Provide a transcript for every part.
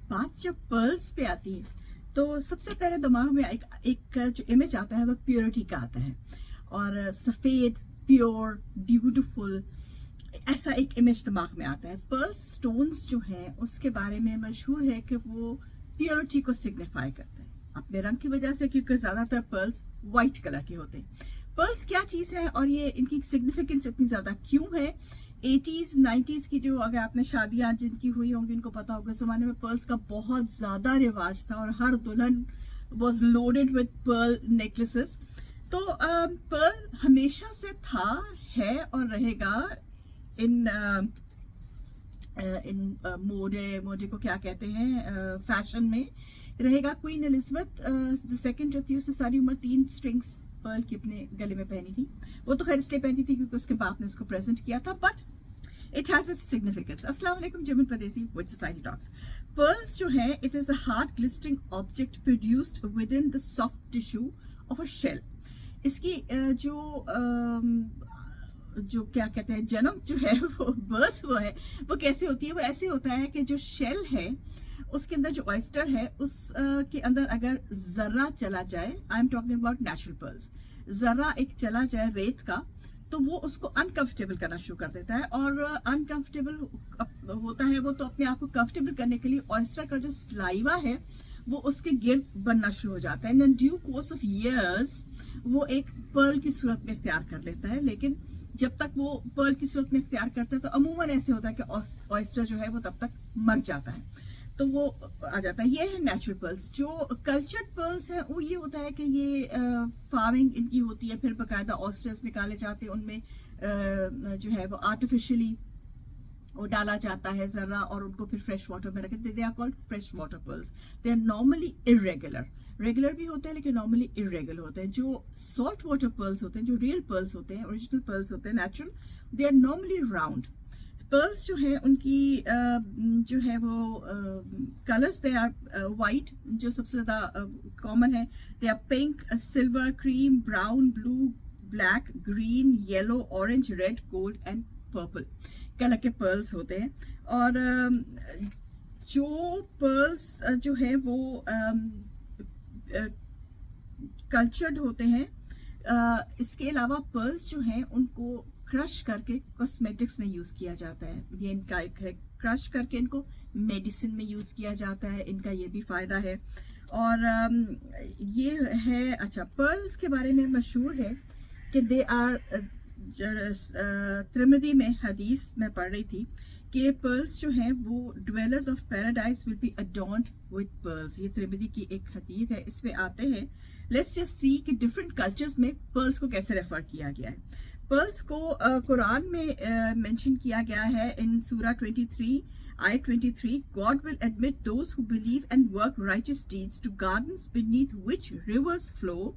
बात जब पर्ल्स पे आती है तो सबसे पहले दिमाग में एक जो इमेज आता है वो प्योरिटी का आता है, और सफेद, प्योर, ब्यूटीफुल, ऐसा एक इमेज दिमाग में आता है। पर्ल स्टोन्स जो हैं उसके बारे में मशहूर है कि वो प्योरिटी को सिग्निफाई करते हैं अपने रंग की वजह से, क्योंकि ज्यादातर पर्ल्स व्हाइट कलर के होते हैं। पर्ल्स क्या चीज है और ये इनकी सिग्निफिकेंस इतनी ज्यादा क्यों है? 80s 90s की जो, अगर आपने शादियां जिनकी हुई होंगी उनको पता होगा, उस जमाने में पर्ल्स का बहुत ज्यादा रिवाज था और हर दुल्हन was loaded with Perl necklaces. तो पर्ल हमेशा से था, है और रहेगा इन मोडे को क्या कहते हैं, फैशन में रहेगा। क्वीन एलिजाबेथ द सेकंड जो थी उसने सारी उम्र 3 स्ट्रिंग्स पर्ल की अपने गले में पहनी थी। वो तो खैर इसलिए पहनी थी क्योंकि उसके बाप ने उसको प्रेजेंट किया था, but it has its significance. अस्सलाम वालेकुम जमीन परदेसी विद सोसाइटी टॉक्स। पर्ल्स जो है it is a hard glistering object produced within the soft tissue of a shell. इसकी जो क्या कहते हैं जन्म जो है वो बर्थ वो है वो कैसे होती है? वो ऐसे होता है कि जो शेल है उसके अंदर जो ऑयस्टर है उस के अंदर अगर जर्रा चला जाए, I am talking about natural pearls, जर्रा एक चला जाए रेत का, तो वो उसको अनकंफर्टेबल करना शुरू कर देता है। और अनकंफर्टेबल होता है वो तो अपने आप को कंफर्टेबल करने के लिए ऑयस्टर का जो स्लाइवा है वो उसके गिर बनना शुरू हो जाता है। And due course of years वो एक पर्ल की सूरत में इख्तियार कर लेता है, लेकिन जब तक वो पर्ल की सूरत में इख्तियार करता है तो अमूमन ऐसे होता है कि ऑयस्टर जो है वो तब तक मर जाता है, तो वो आ जाता है। ये है नेचुरल पर्ल्स। जो कल्चर्ड पर्ल्स है वो ये होता है कि ये फार्मिंग इनकी होती है, फिर बकायदा ऑयस्टर्स निकाले जाते हैं, उनमें जो है वो आर्टिफिशियली वो डाला जाता है जरा, और उनको फिर फ्रेश वाटर में रखते हैं। They are called fresh water pearls. They are normally irregular, regular भी होते हैं लेकिन नॉर्मली इरेगुलर होते हैं। जो सॉल्ट वाटर पर्ल्स होते हैं, जो रियल पर्ल्स होते हैं, ओरिजिनल पर्ल्स होते हैं natural, they are normally round. Pearls जो है उनकी जो है वो कलर्स दे आर वाइट, जो सबसे ज्यादा कॉमन है। They are pink, silver, cream, brown, blue, black, green, yellow, orange, red, gold and purple colour के पर्ल्स होते हैं। और जो पर्ल्स जो है वो कल्चर्ड होते हैं। इसके अलावा पर्ल्स जो हैं उनको क्रश करके कॉस्मेटिक्स में यूज किया जाता है। ये इनका एक है, क्रश करके इनको मेडिसिन में यूज किया जाता है, इनका ये भी फायदा है। और ये है, अच्छा, पर्ल्स के बारे में मशहूर है कि दे आर, त्रिमिदी में हदीस में पढ़ रही थी कि पर्ल्स जो हैं वो dwellers of paradise will be adorned with pearls. ये त्रिमिदी की एक हदीस है, इसमें आते हैं। लेट्स जस्ट सी कि डिफरेंट कल्चर्स में पर्ल्स को कैसे रेफर किया गया है। पर्ल्स को कुरान में मेंशन किया गया है इन सूरा 23 ayat 23, God will admit those who believe and work righteous deeds to gardens beneath which rivers flow.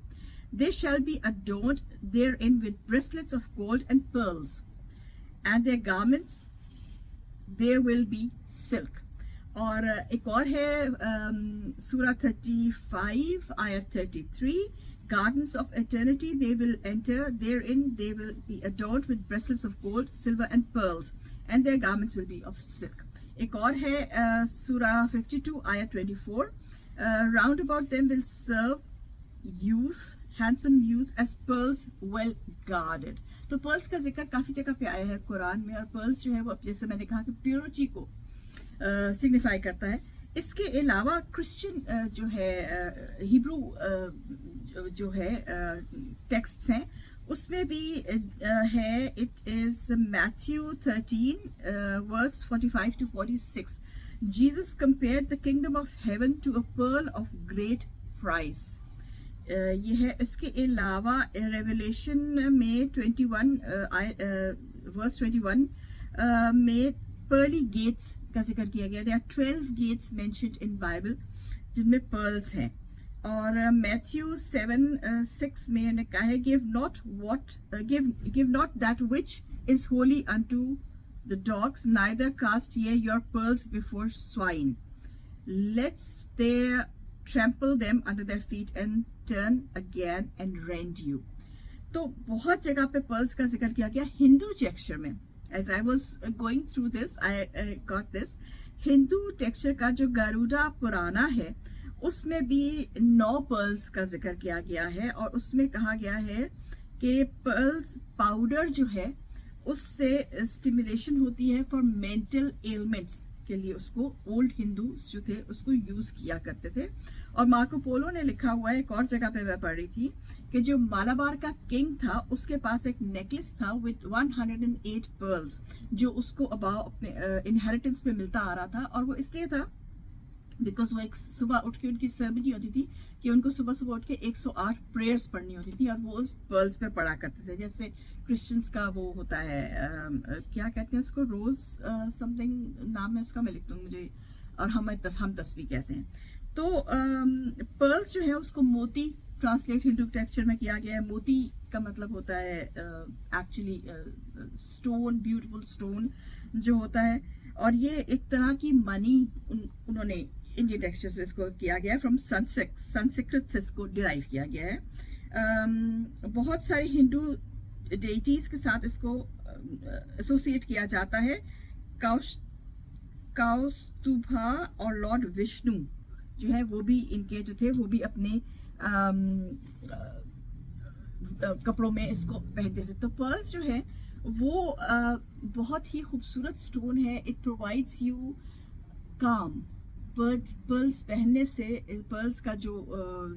They shall be adorned therein with bracelets of gold and pearls, and their garments there will be silk. और एक और है सूरा 35 ayat 33, gardens of eternity they will enter, therein they will be adorned with bracelets of gold, silver and pearls, and their garments will be of silk. एक और है सूरा 52 ayat 24, round about them will serve youth, handsome youth as pearls well guarded. तो pearls का जिक्र काफी जगह पे आया है कुरान में, और पर्ल्स जो है वो, जैसे मैंने कहा कि प्योरिटी को सिग्निफाई करता है। इसके अलावा क्रिश्चियन जो है हिब्रू जो है टेक्स्ट हैं उसमें भी है। It is Matthew 13 verse 45 to 46। Jesus compared the kingdom of heaven to a pearl of great price. ये है। इसके अलावा रेवलेशन में 21 वर्स 21 में पर्ली गेट्स का जिक्र किया गया। There are 12 gates mentioned in Bible जिनमें पर्ल्स हैं। और मैथ्यू 7:6 में उन्होंने कहा है, give not that which is holy unto the dogs, neither cast ye your pearls before swine, let's there trample them under their feet and turn again and rend you। तो बहुत जगह पे पर्ल्स का जिक्र किया गया। हिंदू टेक्सचर में, as I was going through this, I got this Hindu texture का जो गरुड़ा पुराना है उसमें भी 9 पर्ल्स का जिक्र किया गया है, और उसमें कहा गया है कि पर्ल्स पाउडर जो है उससे स्टिमुलेशन होती है फॉर मेंटल एलिमेंट्स के लिए। उसको ओल्ड हिंदू जो थे उसको यूज किया करते थे। और मार्को पोलो ने लिखा हुआ है, एक और जगह पे मैं पढ़ रही थी कि जो मालाबार का किंग था उसके पास एक नेकलेस था विद 108 पर्ल्स, जो उसको अबाव अपने इनहेरिटेंस में मिलता आ रहा था। और वो इसलिए था बिकॉज वो एक सुबह उठ के उनकी सेरेमनी होती थी कि उनको सुबह सुबह उठ के 108 प्रेयर्स पढ़नी होती थी, और वो उस पर्ल्स पे पढ़ा करते थे। जैसे क्रिश्चियंस का वो होता है क्या कहते हैं उसको, रोज समथिंग नाम है उसका, मैं लिख दूँ मुझे, और हम तस्वीर कहते हैं। तो पर्ल्स जो है उसको मोती ट्रांसलेट हिंदू टेक्सचर में किया गया है। मोती का मतलब होता है एक्चुअली स्टोन, ब्यूटीफुल स्टोन जो होता है। और ये एक तरह की मनी उन्होंने इंडियन टेक्सचर से इसको किया गया है, फ्रॉम संस्कृत से इसको डिराइव किया गया है। बहुत सारे हिंदू डेइटीज के साथ इसको एसोसिएट किया जाता है। कौस्तुभा और लॉर्ड विष्णु जो है वो भी इनके जो थे वो भी अपने कपड़ों में इसको पहनते थे। तो पर्ल्स जो है वो बहुत ही खूबसूरत स्टोन है। इट प्रोवाइड्स यू काम। पर्ल्स पहनने से पर्ल्स का जो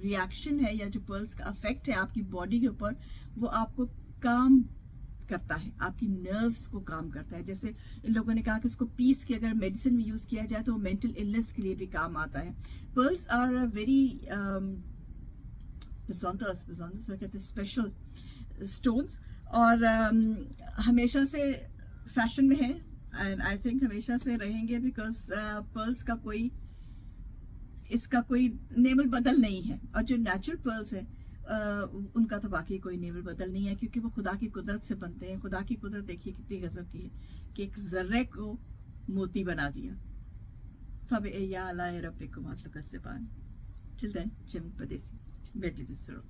रिएक्शन है या जो पर्ल्स का अफेक्ट है आपकी बॉडी के ऊपर, वो आपको काम करता है, आपकी नर्व्स को काम करता है। जैसे इन लोगों ने कहा कि इसको पीस के अगर मेडिसिन में यूज किया जाए तो वो मेंटल इलनेस के लिए भी काम आता है। पर्ल्स आर वेरी कहते हैं स्पेशल स्टोन्स, और हमेशा से फैशन में है, एंड आई थिंक हमेशा से रहेंगे, बिकॉज पर्ल्स का इसका कोई नेवल बदल नहीं है। और जो नेचुरल पर्ल्स है उनका तो बाकी कोई नेवल बदल नहीं है, क्योंकि वो खुदा की कुदरत से बनते हैं। खुदा की कुदरत देखिए कितनी गजब की है कि एक जर्रे को मोती बना दिया। फब या अला रब्बिकुम अतकस्सिबान। Till then, Jim Padesi, Medjid Suruk.